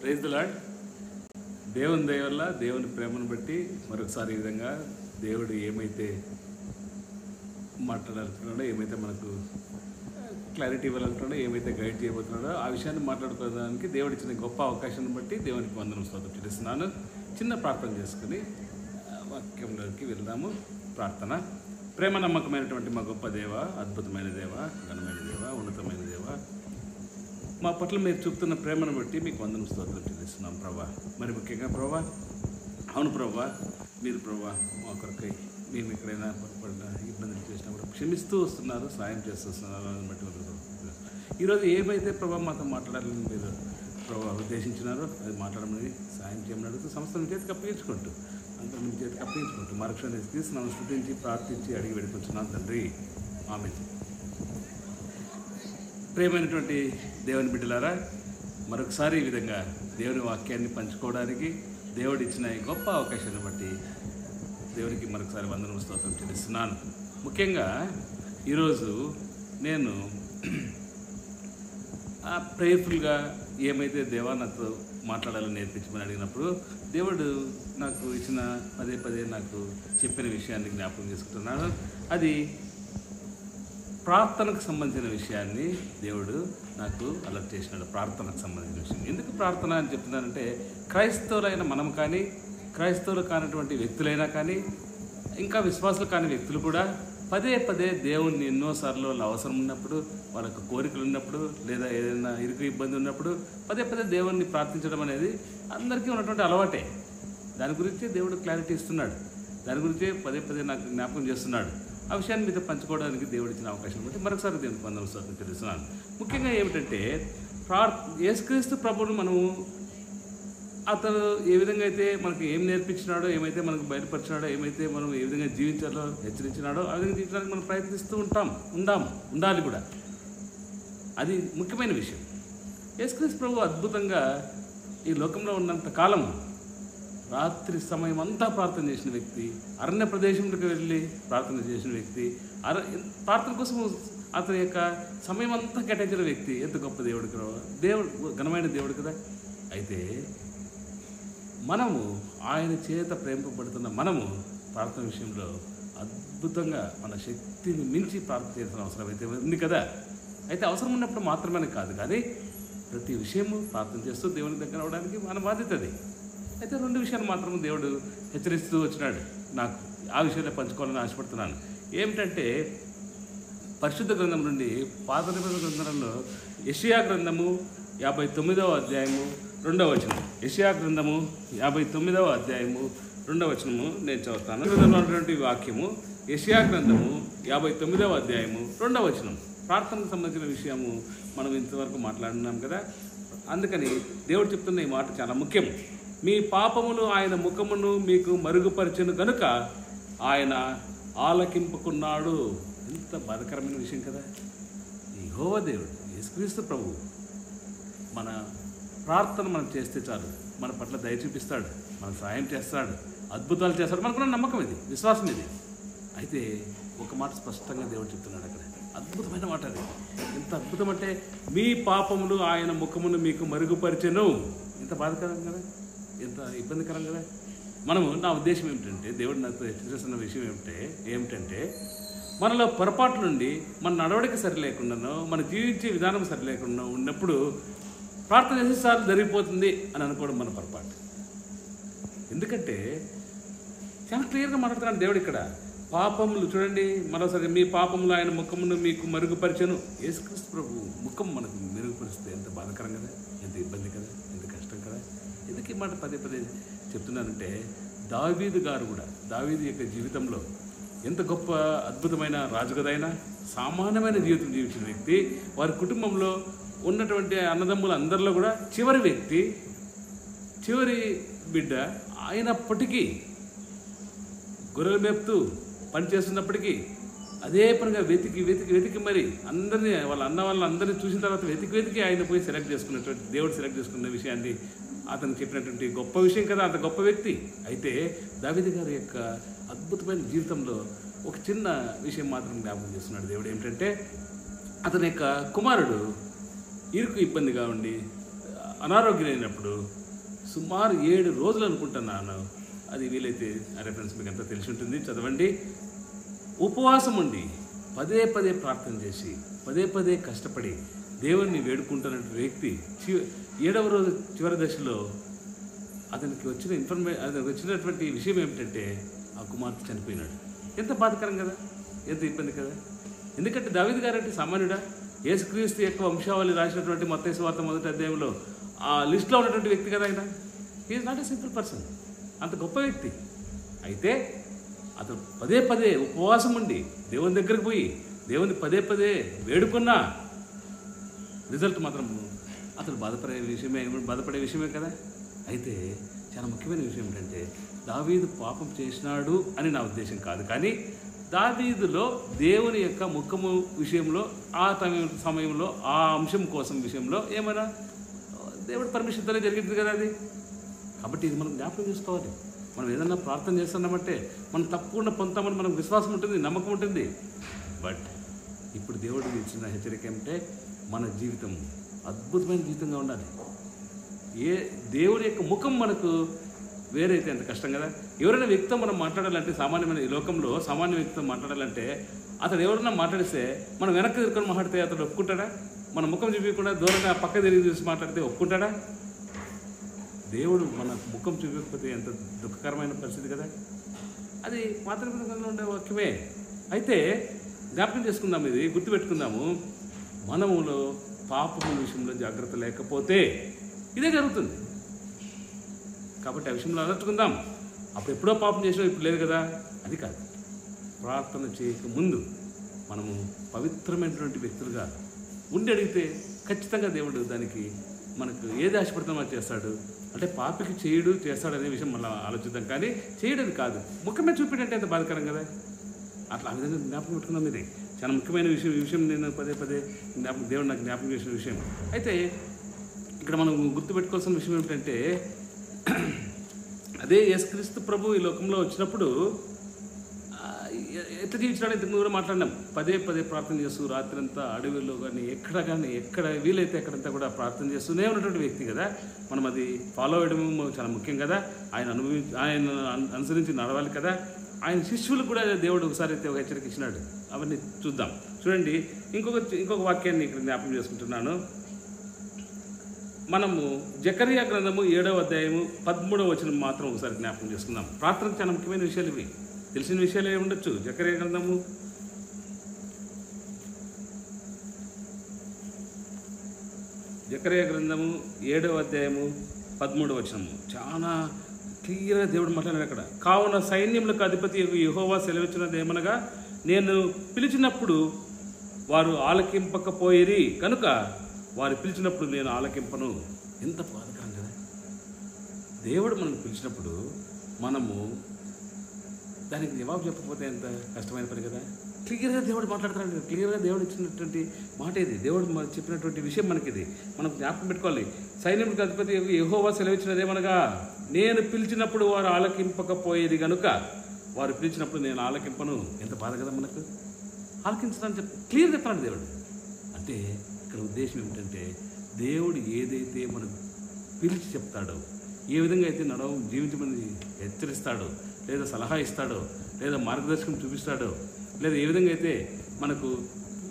Praise the lord. దేవుని దయ వల్ల, దేవుని ప్రేమను బట్టి మరొకసారి ఈ విధంగా దేవుడు ఏమైతే మాట్లాడాలనుకున్నాడో, ఏమైతే మనకు క్లారిటీ ఇవ్వాలనుకున్నాడో, ఏమైతే గైడ్ చేయబోతున్నాడో ఆ విషయాన్ని మాట్లాడుకోవడానికి దేవుడు ఇచ్చిన గొప్ప అవకాశాన్ని బట్టి దేవునికి వందనం స్తోత్రం చెల్లిస్తున్నాను. చిన్న ప్రార్థన చేసుకుని వాక్యంలోకి వెళ్దాము. ప్రార్థన. ప్రేమ నమ్మకమైనటువంటి మా గొప్ప దేవ, అద్భుతమైన దేవ, ఘనమైన దేవ, ఉన్నతమైన దేవ, మా పట్ల మీరు చూపుతున్న ప్రేమను బట్టి మీకు వందనం స్తోత్రం చెల్లిస్తున్నాం ప్రభా. మరి ముఖ్యంగా ప్రభా, అవును ప్రభా, మీరు ప్రభా మా కొరకై మేము ఎక్కడైనా పొరపడిన ఇబ్బందులు చేసినప్పుడు క్షమిస్తూ వస్తున్నారు, సాయం చేస్తూ వస్తున్నారు. అని బట్టి ఈరోజు ఏమైతే ప్రభా మాతో మాట్లాడాలని మీరు ప్రభా ఉద్దేశించినారో అది మాట్లాడమని సాయం చేయమని అడుగుతూ సంస్థ చేతికి అప్పగించుకుంటూ అంతా మీ చేతికి అప్పగించుకుంటూ మరక్షణ తీసుకున్నాము, స్థుతించి ప్రార్థించి అడిగి వెళ్ళిపోతున్నాను తండ్రి. ఆమేన్. ప్రియమైనటువంటి దేవుని బిడ్డలారా, మరొకసారి ఈ విధంగా దేవుని వాక్యాన్ని పంచుకోవడానికి దేవుడు ఇచ్చిన ఈ గొప్ప అవకాశాన్ని బట్టి దేవునికి మరొకసారి వందనం స్తోత్రం చెల్లిస్తున్నాను. ముఖ్యంగా ఈరోజు నేను ప్రేయర్ఫుల్గా ఏమైతే దేవా నాతో మాట్లాడాలని నేర్పించమని అడిగినప్పుడు దేవుడు నాకు ఇచ్చిన పదే పదే నాకు చెప్పిన విషయాన్ని జ్ఞాపకం చేసుకుంటున్నాను. అది ప్రార్థనకు సంబంధించిన విషయాన్ని దేవుడు నాకు అలర్ట్ చేసినాడు. ప్రార్థనకు సంబంధించిన విషయం. ఎందుకు ప్రార్థన అని చెప్తున్నానంటే, క్రైస్తవులైన మనం కానీ, క్రైస్తవులు కానటువంటి వ్యక్తులైనా కానీ, ఇంకా విశ్వాసులు కాని వ్యక్తులు కూడా పదే పదే దేవుణ్ణి ఎన్నోసార్లు వాళ్ళ అవసరం ఉన్నప్పుడు, వాళ్ళకు కోరికలు ఉన్నప్పుడు, లేదా ఏదైనా ఇరుకు ఇబ్బంది ఉన్నప్పుడు పదే పదే దేవుణ్ణి ప్రార్థించడం అనేది అందరికీ ఉన్నటువంటి అలవాటే. దాని గురించి దేవుడు క్లారిటీ ఇస్తున్నాడు. దాని గురించే పదే పదే నాకు జ్ఞాపకం చేస్తున్నాడు. ఆ విషయాన్ని మీతో పంచుకోవడానికి దేవుడు ఇచ్చిన అవకాశం బట్టి మరొకసారి దేవునికి వందనం స్తోత్రం తెలుస్తున్నాను. ముఖ్యంగా ఏమిటంటే, యేసుక్రీస్తు ప్రభువును మనము అతను ఏ విధంగా అయితే మనకు ఏం నేర్పించినాడో, ఏమైతే మనకు బయలుపరిచినాడో, ఏమైతే మనం ఏ విధంగా జీవించాలో హెచ్చరించినాడో ఆ విధంగా జీవించడానికి మనం ప్రయత్నిస్తూ ఉండాలి కూడా. అది ముఖ్యమైన విషయం. యేసుక్రీస్తు ప్రభు అద్భుతంగా ఈ లోకంలో ఉన్నంత కాలం రాత్రి సమయం అంతా ప్రార్థన చేసిన వ్యక్తి, అరణ్య ప్రదేశంలోకి వెళ్ళి ప్రార్థన చేసిన వ్యక్తి, ప్రార్థన కోసం అతని యొక్క సమయం అంతా కేటాయించిన వ్యక్తి. ఎంత గొప్ప దేవుడు కదా, ఘనమైన దేవుడు కదా. అయితే మనము ఆయన చేత ప్రేమింపబడుతున్న మనము ప్రార్థన విషయంలో అద్భుతంగా మన శక్తిని మించి ప్రార్థన చేయాల్సిన అవసరం అయితే ఉంది కదా. అయితే అవసరం ఉన్నప్పుడు మాత్రమే కాదు, కానీ ప్రతి విషయము ప్రార్థన చేస్తూ దేవుని దగ్గర అవడానికి మన బాధ్యత అది. అయితే రెండు విషయాలు మాత్రం దేవుడు హెచ్చరిస్తూ వచ్చినాడు. నాకు ఆ విషయాన్ని పంచుకోవాలని ఆశపడుతున్నాను. ఏమిటంటే, పరిశుద్ధ గ్రంథం నుండి పాత నిబంధన గ్రంథంలో యెషయా గ్రంథము 59వ అధ్యాయము 2వ వచనం. యెషయా గ్రంథము 59వ అధ్యాయము 2వ వచనము నేను చదువుతాను. గ్రంథంలో ఉన్నటువంటి వాక్యము యెషయా గ్రంథము 59వ అధ్యాయము 2వ వచనం. ప్రార్థనకు సంబంధించిన విషయము మనం ఇంతవరకు మాట్లాడినాం కదా. అందుకని దేవుడు చెప్తున్న ఈ మాట చాలా ముఖ్యం. మీ పాపములు ఆయన ముఖమును మీకు మరుగుపరచెను కనుక ఆయన ఆలకింపుకున్నాడు. ఎంత బాధకరమైన విషయం కదా. యెహోవా దేవుడు, యేసుక్రీస్తు ప్రభువు మన ప్రార్థన మనం చేస్తే చాలు, మన పట్ల దయ చూపిస్తాడు, మనకు సహాయం చేస్తాడు, అద్భుతాలు చేస్తాడు. మనకున్న నమ్మకం ఇది, విశ్వాసం ఇది. అయితే ఒక మాట స్పష్టంగా దేవుడు చెప్తున్నాడు అక్కడ. అద్భుతమైన మాట అది. ఎంత అద్భుతం అంటే, మీ పాపములు ఆయన ముఖమును మీకు మరుగుపరిచెను. ఎంత బాధకరం కదా, ఎంత ఇబ్బందికరం కదా. నా ఉద్దేశం ఏమిటంటే, దేవుడు నాతో హెచ్చరిస్తున్న విషయం ఏమిటంటే మనలో పొరపాటు నుండి మన నడవడిక సరి లేకుండానో, మన జీవించే విధానం సరి లేకుండా ఉన్నప్పుడు ప్రార్థన చేసేసార్లు జరిగిపోతుంది అని అనుకోవడం మన పొరపాటు. ఎందుకంటే చాలా క్లియర్గా మాట్లాడుతున్నాడు దేవుడు ఇక్కడ. పాపములు చూడండి మరోసారి, మీ పాపములు ఆయన ముఖమును మీకు మరుగుపరిచెను. యేసుక్రీస్తు ప్రభు ముఖం మనకు మెరుగుపరిస్తే ఎంత బాధకరం కదా, ఎంత ఇబ్బంది కదా, ఎంత కష్టం కదా. ఎందుకు ఈ మాట పదే పదే చెప్తున్నానంటే, దావీదు గారు కూడా, దావీదు యొక్క జీవితంలో ఎంత గొప్ప అద్భుతమైన రాజు కదైనా, సామాన్యమైన జీవితం జీవించిన వ్యక్తి. వారి కుటుంబంలో ఉన్నటువంటి అన్నదమ్ములు అందరిలో కూడా చివరి వ్యక్తి, చివరి బిడ్డ అయినప్పటికీ, గొర్రెలు మేపుతూ పనిచేస్తున్నప్పటికీ అదే పనిగా వెతికి మరి అందరినీ, వాళ్ళందరినీ చూసిన తర్వాత వెతికి ఆయన పోయి సెలెక్ట్ చేసుకున్నటువంటి, దేవుడు సెలెక్ట్ చేసుకున్న విషయాన్ని అతను చెప్పినటువంటి గొప్ప విషయం కదా. అంత గొప్ప వ్యక్తి. అయితే దావీదు గారి యొక్క అద్భుతమైన జీవితంలో ఒక చిన్న విషయం మాత్రం జ్ఞాపకం చేస్తున్నాడు దేవుడు. ఏమిటంటే, అతని యొక్క కుమారుడు ఇరుకు ఇబ్బందిగా ఉండి అనారోగ్యమైనప్పుడు సుమారు 7 రోజులు అనుకుంటున్నాను, అది వీలైతే ఆ రెఫరెన్స్ మీకు అంతా తెలిసి ఉంటుంది, చదవండి. ఉపవాసం ఉండి పదే పదే ప్రార్థన చేసి పదే పదే కష్టపడి దేవుణ్ణి వేడుకుంటున్న వ్యక్తి 7వ రోజు చివరి దశలో అతనికి వచ్చినటువంటి విషయం ఏమిటంటే ఆ కుమార్తె చనిపోయినాడు. ఎంత బాధకరం కదా, ఎంత ఇబ్బంది కదా. ఎందుకంటే దావీదు గారంటే సామాన్యుడా? యేసుక్రీస్తు యొక్క వంశావళి రాసినటువంటి మత్తయి సువార్త 1వ అధ్యాయంలో ఆ లిస్ట్లో ఉన్నటువంటి వ్యక్తి కదా ఆయన. Is not a simple person, అంత గొప్ప వ్యక్తి. అయితే అతను పదే పదే ఉపవాసం ఉండి దేవుని దగ్గరికి పోయి దేవుని పదే పదే వేడుకున్నా రిజల్ట్ మాత్రం అతను బాధపడే విషయమే కదా. అయితే చాలా ముఖ్యమైన విషయం ఏంటంటే దావీదు పాపం చేసినాడు అని నా ఉద్దేశం కాదు, కానీ దావీదులో దేవుని యొక్క ముఖము విషయంలో ఆ సమయంలో ఆ అంశం కోసం విషయంలో ఏమైనా దేవుడి పర్మిషన్తోనే జరిగింది కదా అది. కాబట్టి ఇది మనం జ్ఞాపకం చేసుకోవాలి. మనం ఏదన్నా ప్రార్థన చేస్తున్నామంటే మనం తప్పకుండా పొందుతామని మనకు విశ్వాసం ఉంటుంది, నమ్మకం ఉంటుంది. బట్ ఇప్పుడు దేవుడు ఇచ్చిన హెచ్చరిక ఏమంటే మన జీవితం అద్భుతమైన జీవితంగా ఉండాలి. దేవుడి యొక్క ముఖం మనకు వేరైతే ఎంత కష్టం కదా. ఎవరైనా వ్యక్తితో మనం మాట్లాడాలంటే సామాన్యమైన ఈ లోకంలో సామాన్య వ్యక్తితో మాట్లాడాలంటే అతడు ఎవరైనా మాట్లాడిస్తే మనం వెనక్కి తిరుకొని మాట్లాడితే అతడు ఒప్పుకుంటాడా? మన ముఖం చూపించకుండా దూరంగా పక్క తిరిగి చూసి మాట్లాడితే ఒప్పుకుంటాడా? దేవుడు మన ముఖం చూపించకపోతే ఎంత దుఃఖకరమైన పరిస్థితి కదా. అది పాత నిబంధనలో ఉండే వాక్యమే. అయితే జ్ఞాపకం చేసుకుందాం, ఇది గుర్తుపెట్టుకుందాము. మనములో పాపము విషయంలో జాగ్రత్త లేకపోతే ఇదే జరుగుతుంది. కాబట్టి ఆ విషయంలో అలర్చుకుందాం. అప్పుడు ఎప్పుడో పాపం చేసినా ఇప్పుడు లేదు కదా, అది కాదు. ప్రార్థన చేయక ముందు మనము పవిత్రమైనటువంటి వ్యక్తులుగా ఉండి అడిగితే ఖచ్చితంగా దేవుడు దానికి మనకు ఏది ఆశపడతామో చేస్తాడు. అంటే పాపికి చేస్తాడు అనే విషయం మళ్ళీ ఆలోచిద్దాం, కానీ చేయడది కాదు. ముఖ్యమైన చూపించంటే ఎంత బాధకరం కదా. అట్లా ఆ విధంగా జ్ఞాపకం పెట్టుకుందాం. ఇది చాలా ముఖ్యమైన విషయం. ఈ విషయం నేను పదే పదే దేవుడు నాకు జ్ఞాపకం చేసిన విషయం. అయితే ఇక్కడ మనం గుర్తుపెట్టుకోవాల్సిన విషయం ఏమిటంటే అదే యేసుక్రీస్తు ప్రభు ఈ లోకంలో వచ్చినప్పుడు ఎట్లా జీవించడానికి ఇంతకు కూడా మాట్లాడినాం. పదే పదే ప్రార్థన చేస్తూ రాత్రంతా అడవిలో కానీ ఎక్కడ వీలైతే ఎక్కడంతా కూడా ప్రార్థన చేస్తూనే ఉన్నటువంటి వ్యక్తి కదా. మనం అది ఫాలో అవ్వడం చాలా ముఖ్యం కదా. ఆయన అనుసరించి నడవాలి కదా. ఆయన శిష్యులకు కూడా దేవుడు ఒకసారి అయితే ఒక హెచ్చరిక ఇచ్చినాడు. అవన్నీ చూద్దాం. చూడండి, ఇంకొక వాక్యాన్ని ఇక్కడ జ్ఞాపకం చేసుకుంటున్నాను. మనము జకరియా గ్రంథము 7వ అధ్యాయము 13వ వచనం మాత్రం ఒకసారి జ్ఞాపకం చేసుకుందాం. ప్రార్థనకు చాలా ముఖ్యమైన విషయాలు ఇవి. తెలిసిన విషయాలు ఏమి ఉండొచ్చు. జకరియా గ్రంథము 7వ అధ్యాయము 13వ వచనము చాలా క్లియర్గా దేవుడు మాట్లాడారు అక్కడ. కావున సైన్యములకు అధిపతి యెహోవా సెలవిచ్చినది ఏమనగా, నేను పిలిచినప్పుడు వారు ఆలకింపకపోయిరి కనుక వారు పిలిచినప్పుడు నేను ఆలకింపను. ఎంత బాధకరం కదా. దేవుడు మనం పిలిచినప్పుడు మనము దానికి జవాబు చెప్పకపోతే ఎంత కష్టమైన పని కదా. క్లియర్గా దేవుడు మాట్లాడుతున్నాడు. క్లియర్గా దేవుడు ఇచ్చినటువంటి మాట ఇది. దేవుడు చెప్పినటువంటి విషయం మనకిది. మనం జ్ఞాపకం పెట్టుకోవాలి. సైన్యములకు అధిపతి యెహోవా సెలవిచ్చినది ఏమనగా, నేను పిలిచినప్పుడు వారు ఆలకింపకపోయేది కనుక వారు పిలిచినప్పుడు నేను ఆలకింపను. ఎంత బాధ కదా మనకు. ఆలకించడానికి క్లియర్ చెప్పాడు దేవుడు. అంటే ఇక్కడ ఉద్దేశం ఏమిటంటే దేవుడు ఏదైతే మనకు పిలిచి చెప్తాడో, ఏ విధంగా అయితే జీవించమని హెచ్చరిస్తాడో, లేదా సలహా ఇస్తాడో, లేదా మార్గదర్శకం చూపిస్తాడో, లేదా ఏ విధంగా అయితే మనకు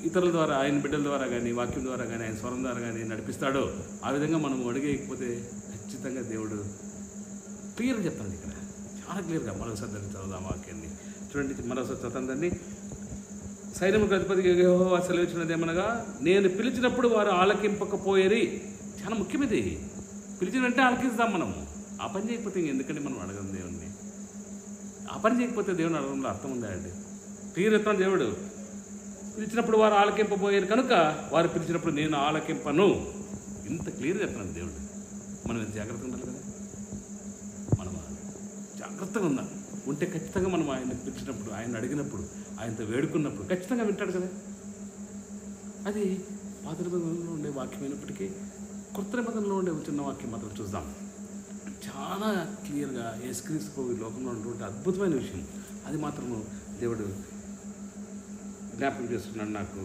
ఇతరుల ద్వారా, ఆయన బిడ్డల ద్వారా కానీ, వాక్యం ద్వారా కానీ, ఆయన స్వరం ద్వారా కానీ నడిపిస్తాడో, ఆ విధంగా మనం అడిగేయకపోతే ఖచ్చితంగా దేవుడు క్లియర్గా చెప్తాడు. ఇక్కడ చాలా క్లియర్గా మరోసారి దాన్ని చదువుదాం వాక్యాన్ని. చూడండి, మరోసారి చదువుతాం దాన్ని. సైన్యములకు అధిపతి యెహోవా సెలవిచ్చినది ఏమనగా, నేను పిలిచినప్పుడు వారు ఆలకింపకపోయేరి. చాలా ముఖ్యమైనది. పిలిచిన వెంటనే ఆలకిస్తాం మనము. ఆ పని చేయకపోతే ఎందుకంటే మనం అడగం దేవుణ్ణి. ఆ పని చేయకపోతే దేవుని అడగడంలో అర్థం ఉందా అండి? క్లియర్ చెప్తాను. దేవుడు పిలిచినప్పుడు వారు ఆలకింపబోయారు కనుక వారు పిలిచినప్పుడు నేను ఆలకింపను. ఇంత క్లియర్ చెప్తాను దేవుడు. మనం ఎంత జాగ్రత్తగా ఉండాలి కదా. మనం జాగ్రత్తగా ఉందాం. ఉంటే ఖచ్చితంగా మనం ఆయన పిలిచినప్పుడు, ఆయన అడిగినప్పుడు, ఆయనతో వేడుకున్నప్పుడు ఖచ్చితంగా వింటాడు కదా. అది పాత నిబంధనలో ఉండే వాక్యమైనప్పటికీ కొత్త నిబంధనలో ఉండే చిన్న వాక్యం మాత్రం చూద్దాం. చాలా క్లియర్గా యేసుక్రీస్తు ఈ లోకంలో ఉన్నటువంటి అద్భుతమైన విషయం. అది మాత్రము దేవుడు జ్ఞాపకం చేస్తున్నాడు నాకు.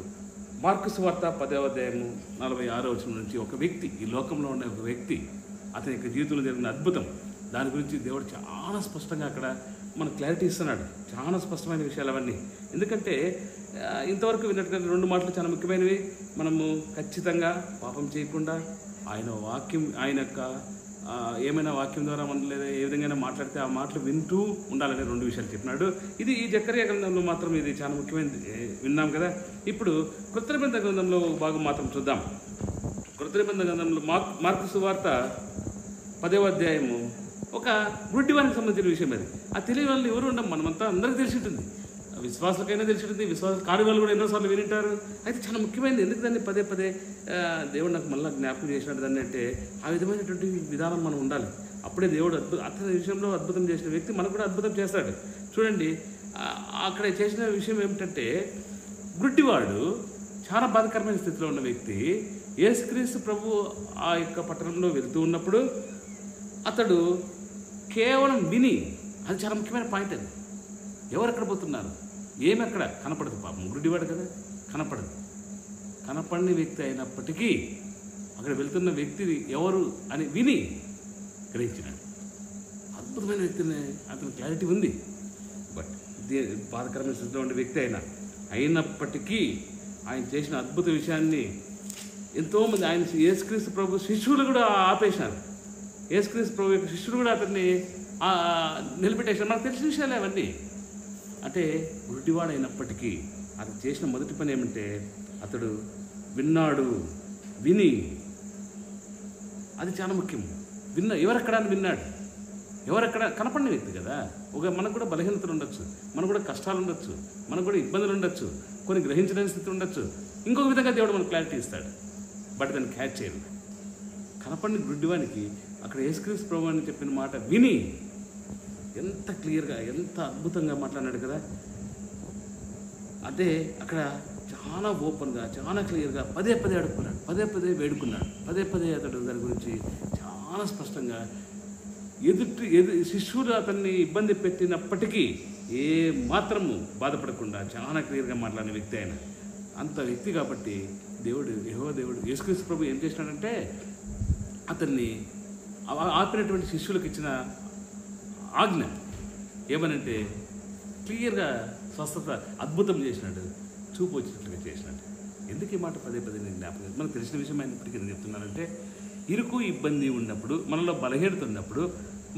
మార్కు సువార్త 10వ అధ్యాయము 46వ వచనం నుంచి ఒక వ్యక్తి, ఈ లోకంలో ఉండే ఒక వ్యక్తి, అతని యొక్క జీవితంలో జరిగిన అద్భుతం, దాని గురించి దేవుడు చాలా స్పష్టంగా అక్కడ మనకు క్లారిటీ ఇస్తున్నాడు. చాలా స్పష్టమైన విషయాలు అవన్నీ. ఎందుకంటే ఇంతవరకు విన్నట్టుగా 2 మాటలు చాలా ముఖ్యమైనవి. మనము ఖచ్చితంగా పాపం చేయకుండా ఆయన వాక్యం, ఆయన యొక్క ఏమైనా వాక్యం ద్వారా మనం లేదా ఏ విధంగా మాట్లాడితే ఆ మాటలు వింటూ ఉండాలనే 2 విషయాలు చెప్పినాడు. ఇది ఈ జకర్యా గ్రంథంలో మాత్రం ఇది చాలా ముఖ్యమైనది విన్నాం కదా. ఇప్పుడు కొత్త నిబంధన గ్రంథంలో భాగం మాత్రం చూద్దాం. కొత్త నిబంధన గ్రంథంలో మార్కు సువార్త 10వ అధ్యాయము ఒక గుడ్డివానికి సంబంధించిన విషయం అది. ఆ తెలియని వాళ్ళు ఎవరు ఉండం, మనమంతా అందరికీ తెలిసి ఉంటుంది, విశ్వాసులకైనా తెలిసి ఉంటుంది, విశ్వాసం కాని వాళ్ళు కూడా ఎన్నోసార్లు వినింటారు. అయితే చాలా ముఖ్యమైనది. ఎందుకు దాన్ని పదే దేవుడు నాకు మళ్ళీ జ్ఞాపకం చేసినట్టు దాన్ని అంటే ఆ విధమైనటువంటి విధానం మనం ఉండాలి. అప్పుడే దేవుడు అతని విషయంలో అద్భుతం చేసిన వ్యక్తి మనకు కూడా అద్భుతం చేస్తాడు. చూడండి, అక్కడ చేసిన విషయం ఏమిటంటే, గుడ్డివాడు చాలా బాధాకరమైన స్థితిలో ఉన్న వ్యక్తి యేసుక్రీస్తు ప్రభు ఆ యొక్క పట్టణంలో వెళ్తూ ఉన్నప్పుడు అతడు కేవలం విని, అది చాలా ముఖ్యమైన పాయింట్ అది, ఎవరు ఎక్కడ పోతున్నారు, ఏమి అక్కడ కనపడదు. పాపం గుడ్డివాడు కదా, కనపడని వ్యక్తి అయినప్పటికీ అక్కడ వెళ్తున్న వ్యక్తి ఎవరు అని విని గ్రహించినాడు. అద్భుతమైన వ్యక్తిని, అతని క్లారిటీ ఉంది. బట్ బాధకరమైన స్థితిలో ఉండే వ్యక్తి అయినప్పటికీ ఆయన చేసిన అద్భుత విషయాన్ని ఎంతోమంది, ఆయన యేసుక్రీస్తు ప్రభు శిష్యులు కూడా ఆపేసినారు. యేసుక్రీస్తు ప్రభు యొక్క శిష్యులు కూడా అతన్ని నిలబెట్టేసినారు. మనకు తెలిసిన విషయాలే అవన్నీ. అంటే గుడ్డివాడు అయినప్పటికీ అతను చేసిన మొదటి పని ఏమంటే, అతడు విన్నాడు. విని, అది చాలా ముఖ్యం. ఎవరెక్కడ అని విన్నాడు. ఎవరెక్కడ కనపడిన వ్యక్తి కదా. మనకు కూడా బలహీనతలు ఉండొచ్చు, మనకు కూడా కష్టాలు ఉండొచ్చు, మనకు కూడా ఇబ్బందులు ఉండొచ్చు, కొన్ని గ్రహించలేని స్థితి ఉండొచ్చు. ఇంకొక విధంగా దేవుడు మనకు క్లారిటీ ఇస్తాడు. బట్ దాన్ని క్యాచ్ చేయాలి. కనపడిన గుడ్డివానికి అక్కడ యేసుక్రీస్తు ప్రభు అని చెప్పిన మాట విని ఎంత క్లియర్గా, ఎంత అద్భుతంగా మాట్లాడాడు కదా. అదే అక్కడ చాలా ఓపెన్గా, చాలా క్లియర్గా పదే అడుక్కున్నాడు, పదే వేడుకున్నాడు, పదే అతడు దాని గురించి చాలా స్పష్టంగా శిష్యులు అతన్ని ఇబ్బంది పెట్టినప్పటికీ ఏ మాత్రము బాధపడకుండా చాలా క్లియర్గా మాట్లాడిన వ్యక్తి ఆయన. అంత వ్యక్తి కాబట్టి దేవుడు యేసుక్రీస్తు ప్రభు ఏం చేసినాడంటే, అతన్ని ఆపినటువంటి శిష్యులకు ఇచ్చిన ఆజ్ఞ ఏమనంటే, క్లియర్గా స్వస్థత, అద్భుతం చేసినాడు, చూపు వచ్చినట్లుగా చేసినాడు. ఎందుకు ఈ మాట పదే నేను జ్ఞాపకం, మనకు తెలిసిన విషయం అయినప్పటికీ నేను చెప్తున్నానంటే, ఇరుకు ఇబ్బంది ఉన్నప్పుడు, మనలో బలహీనత ఉన్నప్పుడు,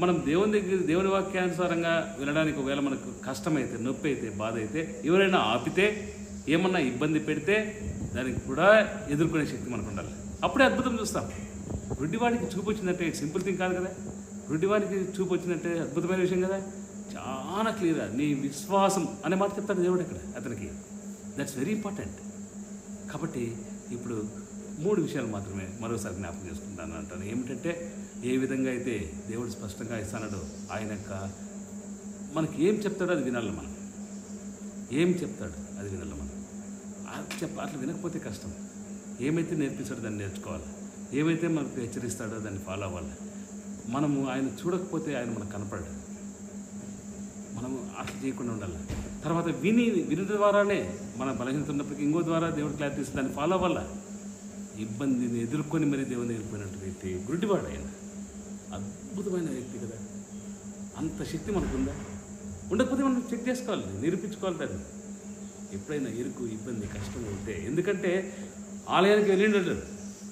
మనం దేవుని వాక్యానుసారంగా వినడానికి ఒకవేళ మనకు కష్టమైతే, నొప్పి అయితే, బాధ అయితే, ఎవరైనా ఆపితే, ఏమన్నా ఇబ్బంది పెడితే దానికి కూడా ఎదుర్కొనే శక్తి మనకు ఉండాలి. అప్పుడే అద్భుతం చూస్తాం. గుడ్డివాడికి చూపు వచ్చినట్టే సింపుల్ థింగ్ కాదు కదా. గుడ్డివాడికి చూపు వచ్చినట్టే అద్భుతమైన విషయం కదా. చాలా క్లియర్గా నీ విశ్వాసం అనే మాట చెప్తాడు దేవుడు ఇక్కడ అతనికి. That's very important. కాబట్టి ఇప్పుడు 3 విషయాలు మాత్రమే మరోసారి జ్ఞాపకం చేసుకుంటాను అంటాను. ఏమిటంటే, ఏ విధంగా అయితే దేవుడు స్పష్టంగా ఇస్తానో ఆయన యొక్క మనకి ఏం చెప్తాడో అది వినాలి. మనం ఏం చెప్తాడు అది వినాలి. మనం అట్లా వినకపోతే కష్టం. ఏమైతే నేర్పిస్తాడో దాన్ని నేర్చుకోవాలి. ఏమైతే మనకు హెచ్చరిస్తాడో దాన్ని ఫాలో అవ్వాలి. మనము ఆయన చూడకపోతే ఆయన మనకు కనపడడు. మనము అట్లా చేయకుండా ఉండాలి. తర్వాత విని ద్వారానే మన బలహీనత ఉన్నప్పటికీ ఇంకో ద్వారా దేవుడు క్లారిటీ ఇస్తే దాన్ని ఫాలో అవ్వాలి. ఇబ్బందిని ఎదుర్కొని మరి దేవుని ఎదుర్కొన్నట్టు వ్యక్తి గుడ్డివాడు ఆయన. అద్భుతమైన వ్యక్తి కదా. అంత శక్తి మనకుందా? ఉండకపోతే మనం చెక్ చేసుకోవాలి, నిరూపించుకోవాలి దాన్ని. ఎప్పుడైనా ఇరుకు, ఇబ్బంది, కష్టం ఉంటే, ఎందుకంటే ఆలయానికి వెళ్ళిండడు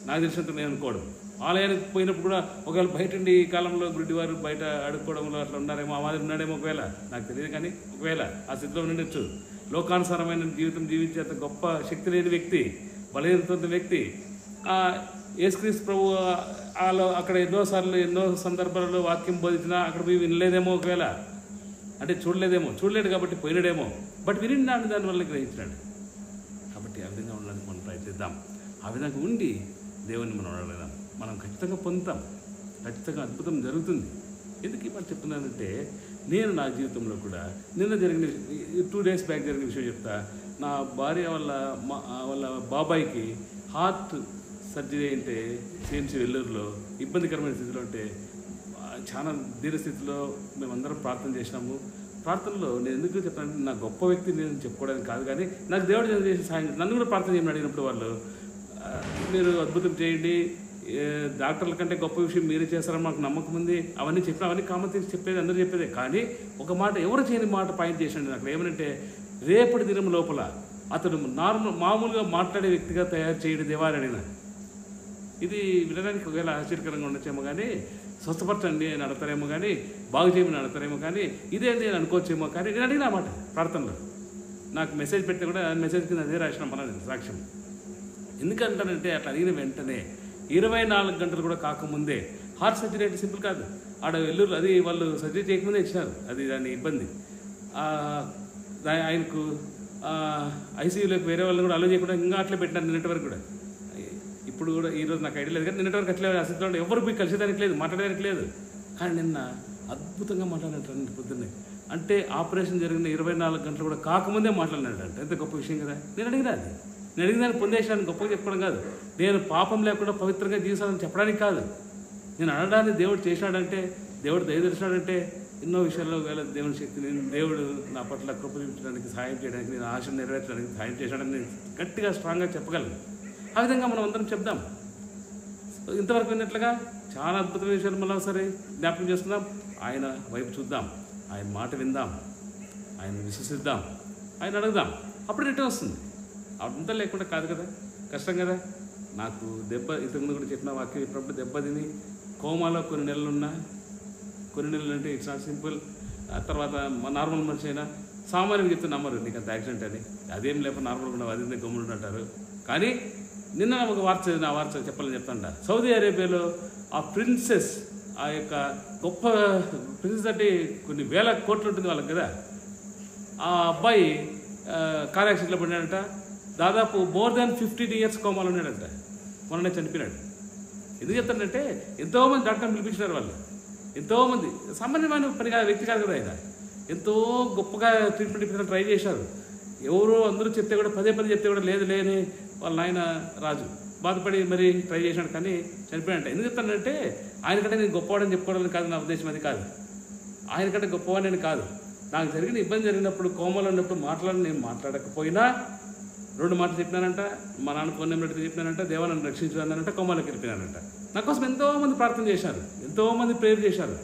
నాకు తెలిసినట్టు నేను అనుకోవడం. ఆలయానికి పోయినప్పుడు కూడా ఒకవేళ బయట ఉండి ఈ కాలంలో గుడ్డివారు బయట అడుక్కోవడంలో అట్లా ఉన్నారేమో, ఆ మాదిరి ఉన్నాడేమో, ఒకవేళ నాకు తెలియదు. కానీ ఒకవేళ ఆ స్థితిలో ఉండొచ్చు. లోకానుసారమైన జీవితం జీవించే అంత గొప్ప శక్తి లేని వ్యక్తి, బలహీనత వ్యక్తి యేసుక్రీస్తు ప్రభు అక్కడ ఎన్నోసార్లు ఎన్నో సందర్భాలలో వాక్యం బోధించినా అక్కడ పోయి వినలేదేమో, ఒకవేళ అంటే చూడలేడు కాబట్టి పోయినాడేమో. బట్ వినినాడు, దానివల్ల గ్రహించినాడు. కాబట్టి ఆ విధంగా ఉండడానికి మనం ప్రయత్నిద్దాం. ఆ విధంగా ఉండి దేవుని మనం అడగదాం. మనం ఖచ్చితంగా పొందుతాం, ఖచ్చితంగా అద్భుతం జరుగుతుంది. ఎందుకు ఇప్పుడు చెప్తున్నానంటే, నేను నా జీవితంలో కూడా నిన్న జరిగిన 2 days బ్యాక్ జరిగిన విషయం చెప్తా. నా భార్య వాళ్ళ బాబాయికి హార్ట్ సర్జరీ అంటే CMC వెల్లూరులో ఇబ్బందికరమైన స్థితిలో ఉంటే, చాలా దీన స్థితిలో మేమందరం ప్రార్థన చేసినాము. ప్రార్థనలో నేను ఎందుకు చెప్తానంటే నా గొప్ప వ్యక్తి నేను చెప్పుకోవడానికి కాదు, కానీ నాకు దేవుడు చేసిన సాయం నన్ను కూడా ప్రార్థన చేయమని అడిగినప్పుడు వాళ్ళు మీరు అద్భుతం చేయండి, డాక్టర్ల కంటే గొప్ప విషయం మీరే చేస్తారని మాకు నమ్మకం ఉంది, అవన్నీ చెప్పిన అవన్నీ కామన్ థింగ్స్ చెప్పేది అందరూ చెప్పేదే. కానీ ఒక మాట ఎవరు చేయని మాట పాయింట్ చేసాడు నాకు ఏమనంటే, రేపటి దినం లోపల అతడు మామూలుగా మాట్లాడే వ్యక్తిగా తయారు చేయడం దేవా అని అడిగిన. ఇది వినడానికి ఒకవేళ ఆశ్చర్యకరంగా ఉండొచ్చేమో, కానీ స్వస్థపరచండి అని అడతారేమో, కానీ బాగు చేయమని అడతారేమో, కానీ ఇదేంటి అని అనుకోవచ్చేమో. కానీ నేను అడిగిన మాట ప్రార్థనలో నాకు మెసేజ్ పెడితే కూడా మెసేజ్ కింద అదే రాసిన మన సాక్ష్యం. ఎందుకంటానంటే అట్లా అడిగిన వెంటనే 24 గంటలు కూడా కాకముందే హార్ట్ సర్జరీ అంటే సింపుల్ కాదు, ఆడ వెల్లూరు అది వాళ్ళు సర్జరీ చేయకముందే ఇచ్చినారు, అది దాని ఇబ్బంది. ఆయనకు ఐసీయూలోకి వేరే వాళ్ళు కూడా అలో చేయకుండా ఇంకా అట్లే పెట్టినారు నిన్నటి వరకు కూడా. ఇప్పుడు కూడా ఈరోజు నాకు ఐడియా లేదు, కానీ నిన్నటి వరకు అట్లే అసలు ఎవరు పోయి కలిసేదానికి లేదు, మాట్లాడడానికి లేదు. కానీ నిన్న అద్భుతంగా మాట్లాడినట్టు పొద్దున్నే, అంటే ఆపరేషన్ జరిగిన 24 గంటలు కూడా కాకముందే మాట్లాడినాడంట. ఎంత గొప్ప విషయం కదా. నేను అడిగినా అది, నేను అడిగిన పొందేసాను, గొప్పగా చెప్పుకోవడం కాదు, నేను పాపం లేకుండా పవిత్రంగా జీవిస్తానని చెప్పడానికి కాదు, నేను అనడానికి దేవుడు చేసినాడంటే, దేవుడు దయ తెలిసినాడంటే ఎన్నో విషయాల్లో వేళ దేవుని శక్తిని దేవుడు నా పట్ల కృప చూపించడానికి, సహాయం చేయడానికి, నేను ఆశ నెరవేర్చడానికి సహాయం చేశాడని నేను గట్టిగా స్ట్రాంగ్గా చెప్పగలను. ఆ విధంగా మనం అందరం చెప్దాం. ఇంతవరకు విన్నట్లుగా చాలా అద్భుతమైన విషయాలు మళ్ళీ సరే జ్ఞాపకం చేసుకుందాం. ఆయన వైపు చూద్దాం, ఆయన మాట విందాం, ఆయన విశ్వసిద్దాం, ఆయన అడుగుదాం, అప్పుడు రిటర్న్ వస్తుంది. అంతా లేకుండా కాదు కదా, కష్టం కదా. నాకు దెబ్బ ఇంతకుముందు కూడా చెప్పిన వాక్యం, ఇప్పుడు దెబ్బ తిని కోమాలో కొన్ని నెలలున్నా, కొన్ని నెలలు అంటే ఇట్స్ నాట్ సింపుల్. తర్వాత నార్మల్ మనిషి అయినా సామాన్యంగా చెప్తే నమ్మరు నీకు అంత యాక్సిడెంట్ అని, అదేం లేకపోతే నార్మల్గా ఉండవు, అది గమ్ముడు అంటారు. కానీ నిన్న ఒక వార్త చెప్పాలని చెప్తాంట. సౌదీ అరేబియాలో ఆ ప్రిన్సెస్, ఆ యొక్క గొప్ప ప్రిన్సెస్ అంటే కొన్ని వేల కోట్లు ఉంటుంది వాళ్ళకి కదా, ఆ అబ్బాయి కార్ యాక్సిడెంట్లో పడినాడంట. దాదాపు మోర్ దాన్ 15 years కోమాలో ఉన్నాడంట, మొన్ననే చనిపోయినాడు. ఎందుకు చెప్తానంటే ఎంతోమంది డాక్టర్ని పిలిపించినారు వాళ్ళు, ఎంతోమంది సామాన్యమైన పని కాదు, వ్యక్తి కాదు కదా ఆయన, ఎంతో గొప్పగా ట్రీట్మెంట్ ఇప్పించడానికి ట్రై చేశారు. ఎవరో అందరూ చెప్తే కూడా పదే చెప్తే కూడా లేదు లేని వాళ్ళ నాయన రాజు బాధపడి మరి ట్రై చేశాడు, కానీ చనిపోయాడంట. ఎందుకు చెప్తానంటే ఆయనకంటే నేను గొప్పవాడని చెప్పుకోవడానికి కాదు నా ఉద్దేశం, అది కాదు. ఆయనకంటే గొప్పవాడిని కాదు, నాకు జరిగిన ఇబ్బంది జరిగినప్పుడు కోమలో ఉన్నప్పుడు నేను మాట్లాడకపోయినా 2 మాటలు చెప్పినానంట. మా నాన్న ఫోన్ నెంబర్ అడిగితే చెప్పినానంట, దేవా నన్ను రక్షించానంట, కోమాలోకి వెళ్ళిపోయినానంట. నా కోసం ఎంతోమంది ప్రార్థన చేశారు, ఎంతోమంది ప్రేయర్ చేశారు,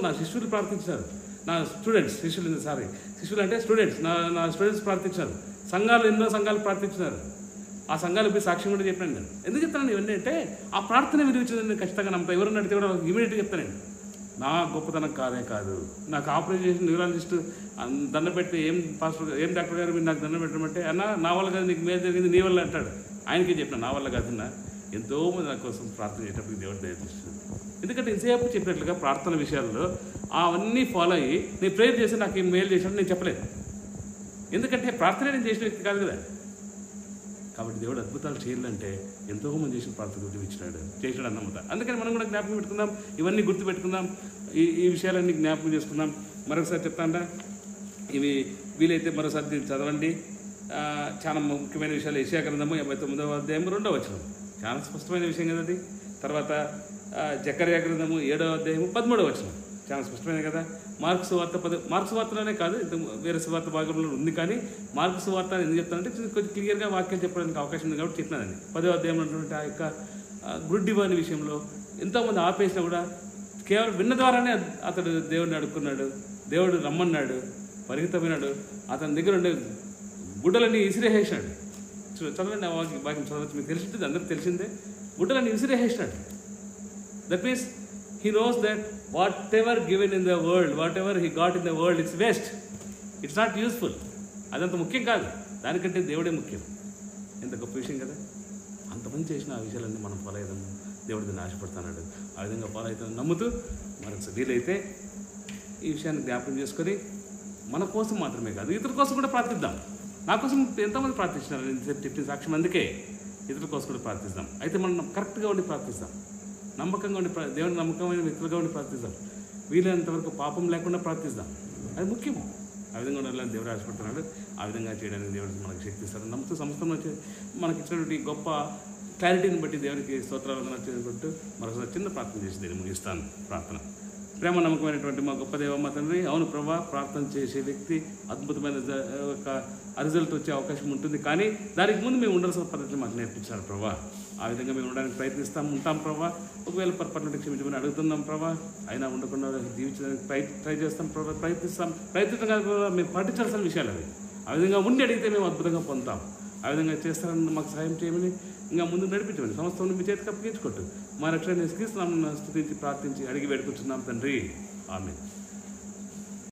నా శిష్యులు ప్రార్థించారు, నా శిష్యులు అంటే స్టూడెంట్స్, నా స్టూడెంట్స్ ప్రార్థించారు, ఎన్నో సంఘాలు ప్రార్థించినారు. ఆ సంఘాలు పోయి సాక్ష్యం కూడా చెప్పాను నేను. ఎందుకు చెప్తాను ఇవన్నీ అంటే ఆ ప్రార్థన విలువించిందని నేను ఖచ్చితంగా నమ్ముతా. ఎవరైనా అడిగితే కూడా ఇమీడియట్గా చెప్తాను, నా గొప్పతనం కాదు. నాకు ఆపరేషన్ చేసిన న్యూరాలజిస్ట్ దండం పెడితే ఏం డాక్టర్ గారు మీరు నాకు దండం పెట్టమంటే, అన్న నా వల్ల కాదు, నీకు మేలు జరిగింది నీ వల్ల అంటాడు. ఆయనకే చెప్పిన నా వల్ల కాదన్నా. ఎంతోమంది నా కోసం ప్రార్థన చేసేటప్పుడు దేవుడు దయచేస్తుంది. ఎందుకంటే ఇంతసేపు చెప్పినట్లుగా ప్రార్థన విషయాల్లో అవన్నీ ఫాలో అయ్యి నేను ప్రేయర్ చేసి నాకు ఏం మేలు చేశాడు నేను చెప్పలేదు. ఎందుకంటే ప్రార్థన నేను చేసిన వ్యక్తి కాదు కదా. కాబట్టి దేవుడు అద్భుతాలు చేయాలంటే ఎంతోమంది చేసిన ప్రార్థన చేసినాడు అన్నమాట. అందుకని మనం కూడా జ్ఞాపకం పెట్టుకుందాం, ఇవన్నీ గుర్తుపెట్టుకుందాం, ఈ విషయాలన్నీ జ్ఞాపకం చేసుకుందాం. మరొకసారి చెప్తాండా, ఇవి వీలైతే మరోసారి చదవండి. చాలా ముఖ్యమైన విషయాలు. యెషయా గ్రంథము 59వ అధ్యాయం 2వ వచనం, చాలా స్పష్టమైన విషయం కదా అది. తర్వాత జకర్యా గ్రంథము 7వ అధ్యాయం 13వ వచనం, చాలా స్పష్టమైన కదా. మార్క్స్ వార్తలోనే కాదు, వేరే సువార్త భాగంలో ఉంది, కానీ మార్క్స్ వార్త ఎందుకు చెప్తానంటే కొంచెం క్లియర్గా వాక్యం చెప్పడానికి అవకాశం ఉంది కాబట్టి చెప్పినాదని. 10వ అధ్యాయంలో ఉన్నటువంటి ఆ యొక్క గుడ్డివాని విషయంలో ఎంతోమంది ఆపేసినా కూడా కేవలం విన్న ద్వారానే అతడు దేవుడిని అడుక్కున్నాడు, దేవుడు రమ్మన్నాడు, పరిగెత్తపోయినాడు, అతని దగ్గర ఉండే గుడ్డలన్నీ విసిరేసాడు. చదవండి ఆ వాక్యం చదవచ్చు, మీకు తెలిసింది, అందరికి తెలిసిందే. గుడ్డలన్నీ విసిరేసాడు. That means he knows that whatever given in the world, whatever he got in the world, it's waste, it's not useful. అదంత ముఖ్యం కాదు, దానికంటే దేవుడే ముఖ్యం. ఎంత గొప్ప విషయం కదా. అంతమంది చేసిన ఆ విషయాలన్నీ మనం ఫాలో అవుదాం, దేవుడు దీన్ని ఆశపడుతున్నాడు. ఆ విధంగా ఫాలో అవుతాం నమ్ముతూ మనకు వీలైతే ఈ విషయాన్ని జ్ఞాపకం చేసుకొని మన కోసం మాత్రమే కాదు ఇతరుల కోసం కూడా ప్రార్థిద్దాం. నా కోసం ఎంతోమంది ప్రార్థించినారు, నేను చెప్పిన సాక్ష్యం, అందుకే ఇతరుల కోసం కూడా ప్రార్థిస్తాం. అయితే మనం కరెక్ట్గా ఉండి ప్రార్థిస్తాం, నమ్మకంగా ఉండి దేవుని నమ్మకమైన వ్యక్తులుగా ఉండి ప్రార్థిస్తాం, వీలైనంతవరకు పాపం లేకుండా ప్రార్థిస్తాం. అది ముఖ్యం. ఆ విధంగా ఉండాలని దేవుడు ఆశపడుతున్నాడు. ఆ విధంగా చేయడానికి దేవుడికి మనకు శక్తి ఇస్తాడు. నమ్ముతూ సంస్థను వచ్చి మనకి ఇచ్చినటువంటి గొప్ప క్లారిటీని బట్టి దేవునికి స్తోత్రాలు నచ్చుకుంటూ మరొకసారి చిన్న ప్రార్థన చేసి దీన్ని ముగిస్తాను. ప్రార్థన. ప్రేమ నమ్మకమైనటువంటి మా గొప్ప దేవ మా తండ్రి, అవును ప్రభా, ప్రార్థన చేసే వ్యక్తి అద్భుతమైన ఒక రిజల్ట్ వచ్చే అవకాశం ఉంటుంది. కానీ దానికి ముందు మేము ఉండాల్సిన పద్ధతిని మాకు నేర్పించారు ప్రభా. ఆ విధంగా మేము ఉండడానికి ఉంటాం ప్రభా. ఒకవేళ పొరపాటు క్షమించమని అడుగుతున్నాం ప్రభా. అయినా ఉండకుండా జీవించడానికి ట్రై చేస్తాం ప్రభా, ప్రయత్నించడం కూడా మేము పాటించాల్సిన విషయాలు అవి. ఆ విధంగా ఉండి అడిగితే మేము అద్భుతంగా పొందుతాం. ఆ విధంగా చేస్తారని మాకు సహాయం చేయమని, ఇంకా ముందుకు నడిపించమని, సంస్థను మీ చేతికి అప్పగించుకోట్టు. మా రక్షణ క్రీస్తునామమున స్తుతించి ప్రార్థించి అడిగి వేడుకుంటున్నాం తండ్రి. ఆమేన్.